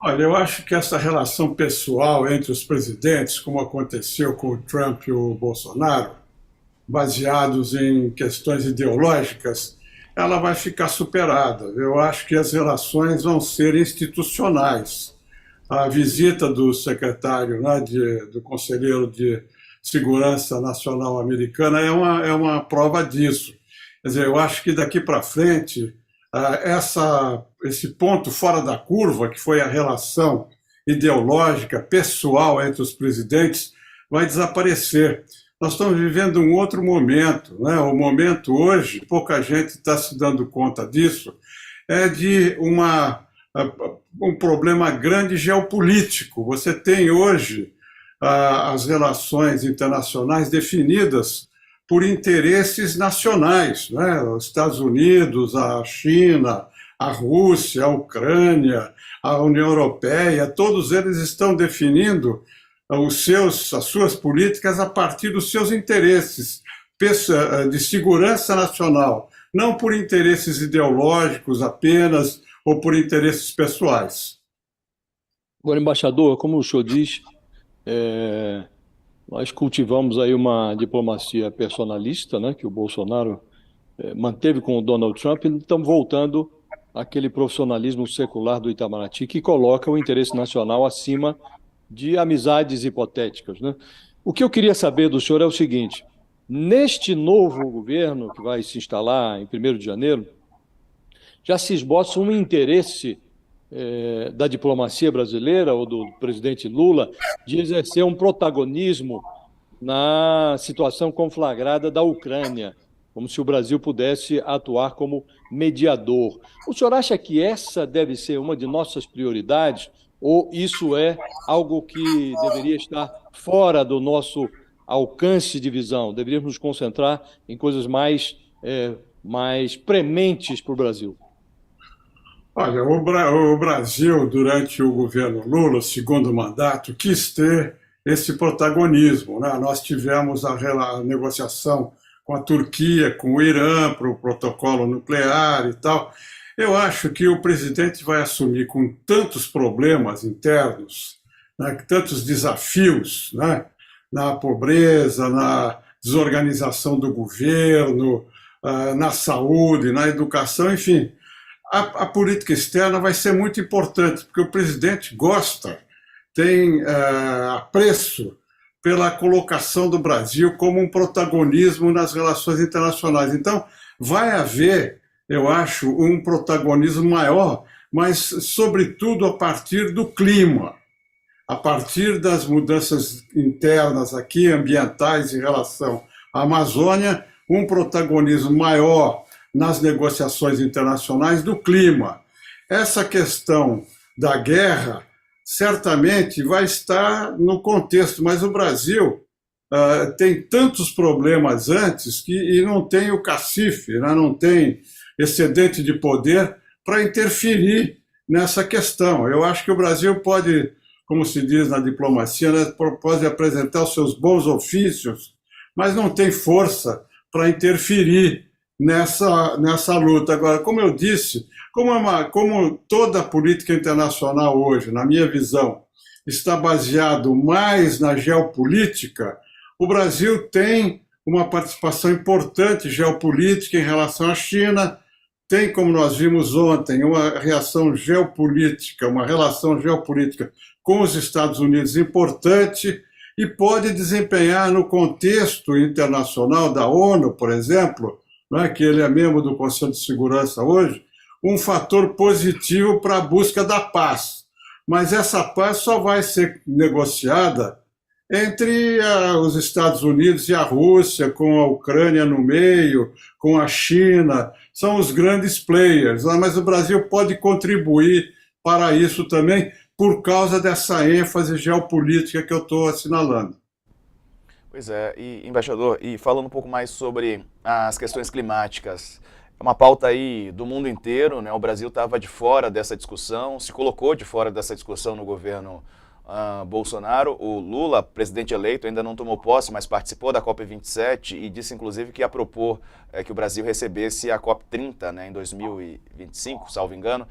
Olha, eu acho que essa relação pessoal entre os presidentes, como aconteceu com o Trump e o Bolsonaro, baseados em questões ideológicas, ela vai ficar superada. Eu acho que as relações vão ser institucionais. A visita do secretário, né, do conselheiro de Segurança Nacional americana é uma prova disso. Quer dizer, eu acho que daqui para frente, esse ponto fora da curva, que foi a relação ideológica, pessoal entre os presidentes, vai desaparecer. Nós estamos vivendo um outro momento, né? O momento hoje, pouca gente está se dando conta disso, é de um problema grande geopolítico. Você tem hoje as relações internacionais definidas por interesses nacionais, né? Os Estados Unidos, a China, a Rússia, a Ucrânia, a União Europeia, todos eles estão definindo as suas políticas a partir dos seus interesses de segurança nacional, não por interesses ideológicos apenas ou por interesses pessoais. Agora, embaixador, como o senhor diz, nós cultivamos aí uma diplomacia personalista, né, que o Bolsonaro manteve com o Donald Trump, e estamos voltando àquele profissionalismo secular do Itamaraty que coloca o interesse nacional acima de amizades hipotéticas, né? O que eu queria saber do senhor é o seguinte: neste novo governo que vai se instalar em 1º de janeiro, já se esboça um interesse da diplomacia brasileira ou do presidente Lula de exercer um protagonismo na situação conflagrada da Ucrânia, como se o Brasil pudesse atuar como mediador. O senhor acha que essa deve ser uma de nossas prioridades, ou isso é algo que deveria estar fora do nosso alcance de visão? Deveríamos nos concentrar em coisas mais prementes para o Brasil. Olha, o Brasil, durante o governo Lula, o segundo mandato, quis ter esse protagonismo, né? Nós tivemos a negociação com a Turquia, com o Irã, para o protocolo nuclear e tal. Eu acho que o presidente vai assumir com tantos problemas internos, né, tantos desafios, né, na pobreza, na desorganização do governo, na saúde, na educação, enfim, a política externa vai ser muito importante, porque o presidente gosta, tem apreço pela colocação do Brasil como um protagonismo nas relações internacionais. Então, vai haver, eu acho, um protagonismo maior, mas, sobretudo, a partir do clima, a partir das mudanças internas aqui, ambientais, em relação à Amazônia, um protagonismo maior nas negociações internacionais do clima. Essa questão da guerra certamente vai estar no contexto, mas o Brasil tem tantos problemas antes e não tem o cacife, né, não tem excedente de poder para interferir nessa questão. Eu acho que o Brasil pode, como se diz na diplomacia, né, pode apresentar os seus bons ofícios, mas não tem força para interferir nessa luta. Agora, como eu disse, como toda a política internacional hoje, na minha visão, está baseado mais na geopolítica, o Brasil tem uma participação importante geopolítica em relação à China, tem, como nós vimos ontem, uma relação geopolítica com os Estados Unidos importante e pode desempenhar no contexto internacional da ONU, por exemplo, né, que ele é membro do Conselho de Segurança hoje, um fator positivo para a busca da paz. Mas essa paz só vai ser negociada entre os Estados Unidos e a Rússia, com a Ucrânia no meio, com a China, são os grandes players, mas o Brasil pode contribuir para isso também, por causa dessa ênfase geopolítica que eu estou assinalando. Pois é, e embaixador, e falando um pouco mais sobre as questões climáticas, é uma pauta aí do mundo inteiro, né? O Brasil estava de fora dessa discussão, se colocou de fora dessa discussão no governo Bolsonaro, o Lula, presidente eleito, ainda não tomou posse, mas participou da COP27 e disse, inclusive, que ia propor que o Brasil recebesse a COP30, né, em 2025, salvo engano,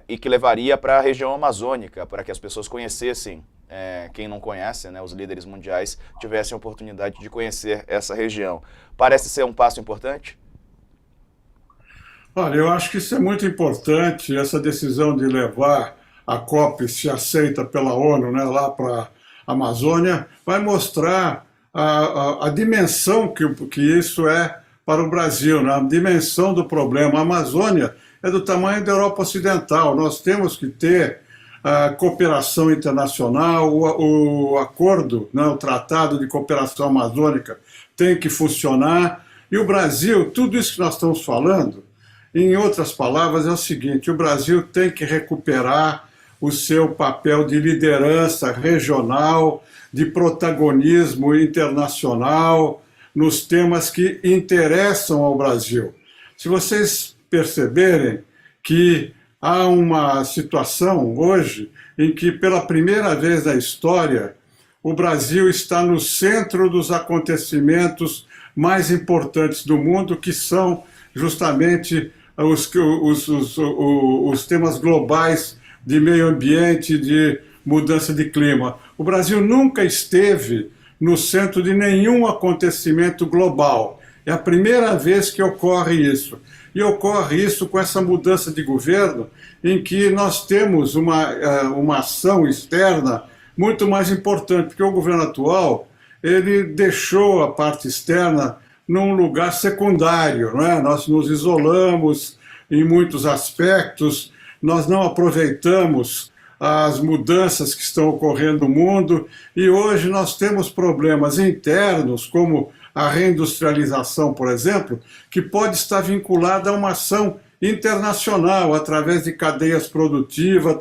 e que levaria para a região amazônica, para que as pessoas conhecessem, quem não conhece, né, os líderes mundiais, tivessem a oportunidade de conhecer essa região. Parece ser um passo importante? Olha, eu acho que isso é muito importante, essa decisão de levar a COP, se aceita pela ONU, né, lá para a Amazônia, vai mostrar a dimensão que isso é para o Brasil, né, a dimensão do problema. A Amazônia é do tamanho da Europa Ocidental, nós temos que ter a cooperação internacional, o acordo, né, o Tratado de Cooperação Amazônica tem que funcionar, e o Brasil, tudo isso que nós estamos falando, em outras palavras, é o seguinte: o Brasil tem que recuperar o seu papel de liderança regional, de protagonismo internacional, nos temas que interessam ao Brasil. Se vocês perceberem que há uma situação hoje em que, pela primeira vez na história, o Brasil está no centro dos acontecimentos mais importantes do mundo, que são justamente os temas globais de meio ambiente, de mudança de clima. O Brasil nunca esteve no centro de nenhum acontecimento global. É a primeira vez que ocorre isso. E ocorre isso com essa mudança de governo, em que nós temos uma ação externa muito mais importante, porque o governo atual ele deixou a parte externa num lugar secundário, não é? Nós nos isolamos em muitos aspectos, nós não aproveitamos as mudanças que estão ocorrendo no mundo, e hoje nós temos problemas internos, como a reindustrialização, por exemplo, que pode estar vinculada a uma ação internacional, através de cadeias produtivas,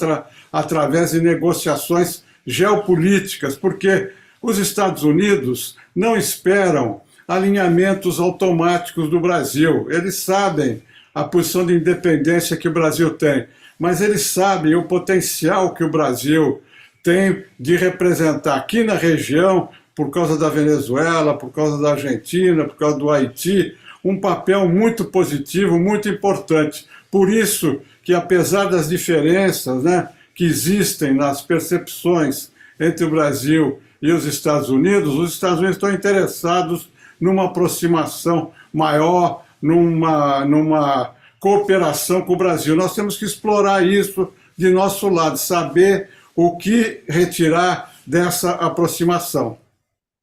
através de negociações geopolíticas, porque os Estados Unidos não esperam alinhamentos automáticos do Brasil. Eles sabem a posição de independência que o Brasil tem, mas eles sabem o potencial que o Brasil tem de representar aqui na região, por causa da Venezuela, por causa da Argentina, por causa do Haiti, um papel muito positivo, muito importante. Por isso que, apesar das diferenças, né, que existem nas percepções entre o Brasil e os Estados Unidos estão interessados numa aproximação maior, numa cooperação com o Brasil. Nós temos que explorar isso de nosso lado, saber o que retirar dessa aproximação.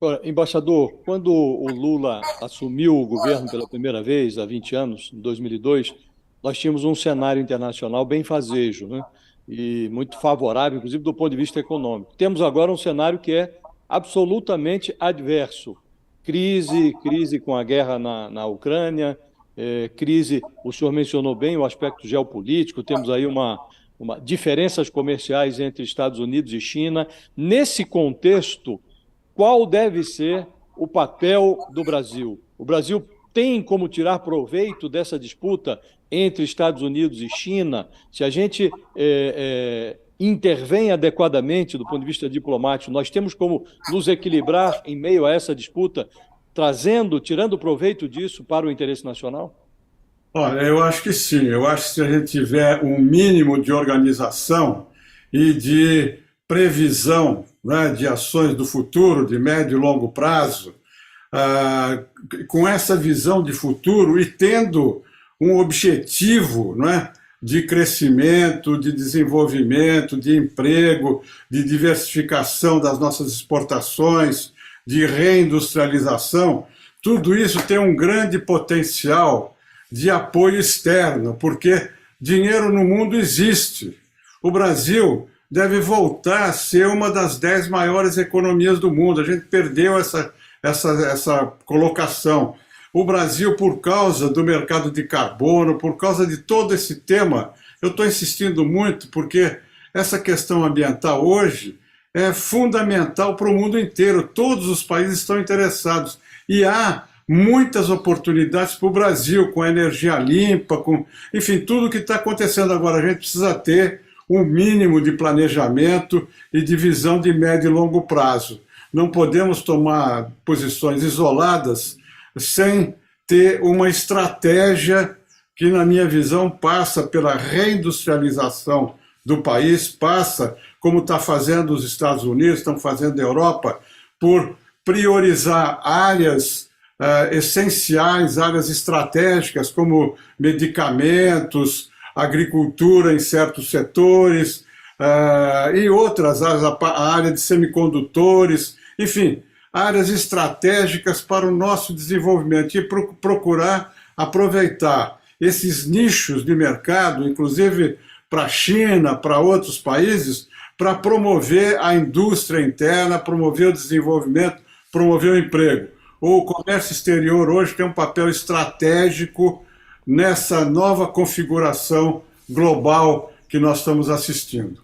Agora, embaixador, quando o Lula assumiu o governo pela primeira vez, há 20 anos, em 2002, nós tínhamos um cenário internacional bem fazejo, né? E muito favorável, inclusive do ponto de vista econômico. Temos agora um cenário que é absolutamente adverso. Crise com a guerra na Ucrânia, crise, o senhor mencionou bem o aspecto geopolítico, temos aí diferenças comerciais entre Estados Unidos e China. Nesse contexto, qual deve ser o papel do Brasil? O Brasil tem como tirar proveito dessa disputa entre Estados Unidos e China? Se a gente intervém adequadamente do ponto de vista diplomático, nós temos como nos equilibrar em meio a essa disputa, tirando proveito disso para o interesse nacional? Olha, eu acho que sim. Eu acho que se a gente tiver um mínimo de organização e de previsão, né, de ações do futuro, de médio e longo prazo, com essa visão de futuro e tendo um objetivo, não é, de crescimento, de desenvolvimento, de emprego, de diversificação das nossas exportações, de reindustrialização, tudo isso tem um grande potencial de apoio externo, porque dinheiro no mundo existe. O Brasil deve voltar a ser uma das 10 maiores economias do mundo. A gente perdeu essa colocação. O Brasil, por causa do mercado de carbono, por causa de todo esse tema, eu estou insistindo muito, porque essa questão ambiental hoje é fundamental para o mundo inteiro. Todos os países estão interessados. E há muitas oportunidades para o Brasil, com energia limpa, enfim, tudo o que está acontecendo agora. A gente precisa ter um mínimo de planejamento e de visão de médio e longo prazo. Não podemos tomar posições isoladas sem ter uma estratégia que, na minha visão, passa pela reindustrialização do país, passa, como está fazendo os Estados Unidos, estão fazendo a Europa, por priorizar áreas essenciais, áreas estratégicas, como medicamentos, agricultura em certos setores, e outras áreas, a área de semicondutores, enfim, áreas estratégicas para o nosso desenvolvimento e procurar aproveitar esses nichos de mercado, inclusive para a China, para outros países, para promover a indústria interna, promover o desenvolvimento, promover o emprego. O comércio exterior hoje tem um papel estratégico nessa nova configuração global que nós estamos assistindo.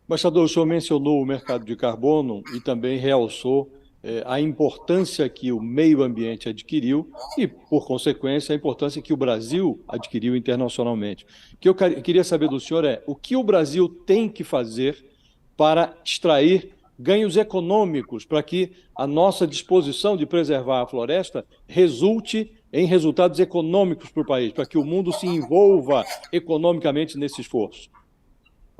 Embaixador, o senhor mencionou o mercado de carbono e também realçou a importância que o meio ambiente adquiriu e, por consequência, a importância que o Brasil adquiriu internacionalmente. O que eu queria saber do senhor é o que o Brasil tem que fazer para extrair ganhos econômicos, para que a nossa disposição de preservar a floresta resulte em resultados econômicos para o país, para que o mundo se envolva economicamente nesse esforço.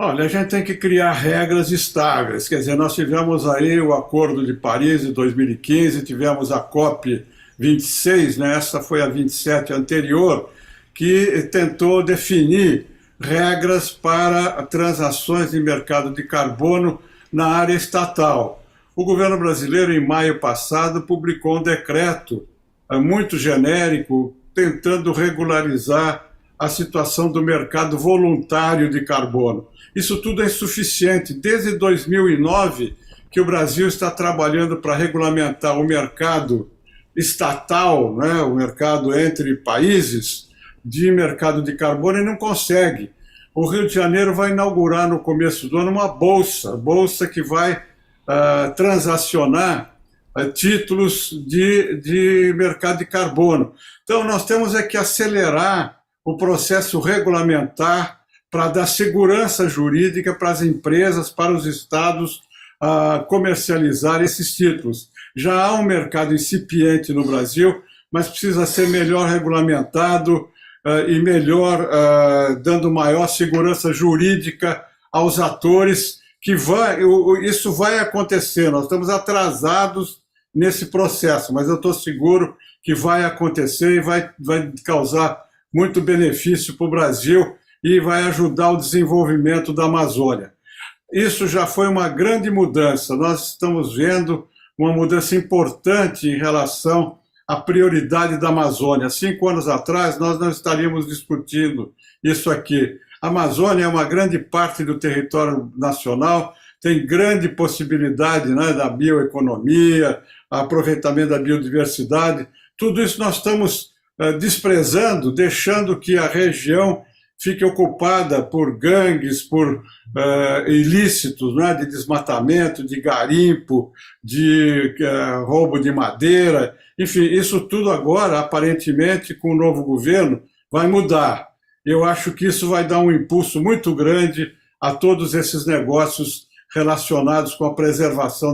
Olha, a gente tem que criar regras estáveis. Quer dizer, nós tivemos aí o Acordo de Paris de 2015, tivemos a COP 26, né? Essa foi a 27 anterior, que tentou definir regras para transações de mercado de carbono na área estatal. O governo brasileiro, em maio passado, publicou um decreto muito genérico, tentando regularizar a situação do mercado voluntário de carbono. Isso tudo é insuficiente. Desde 2009 que o Brasil está trabalhando para regulamentar o mercado estatal, né, o mercado entre países de mercado de carbono, e não consegue. O Rio de Janeiro vai inaugurar no começo do ano uma bolsa que vai transacionar títulos de mercado de carbono. Então nós temos que acelerar o processo regulamentar para dar segurança jurídica para as empresas, para os estados comercializar esses títulos. Já há um mercado incipiente no Brasil, mas precisa ser melhor regulamentado e melhor, dando maior segurança jurídica aos atores, isso vai acontecer. Nós estamos atrasados nesse processo, mas eu estou seguro que vai acontecer e vai causar muito benefício para o Brasil e vai ajudar o desenvolvimento da Amazônia. Isso já foi uma grande mudança. Nós estamos vendo uma mudança importante em relação à prioridade da Amazônia. 5 anos atrás, nós não estaríamos discutindo isso aqui. A Amazônia é uma grande parte do território nacional, tem grande possibilidade, né, da bioeconomia, aproveitamento da biodiversidade. Tudo isso nós estamos desprezando, deixando que a região fique ocupada por gangues, por ilícitos, né, de desmatamento, de garimpo, de roubo de madeira. Enfim, isso tudo agora, aparentemente, com o novo governo, vai mudar. Eu acho que isso vai dar um impulso muito grande a todos esses negócios relacionados com a preservação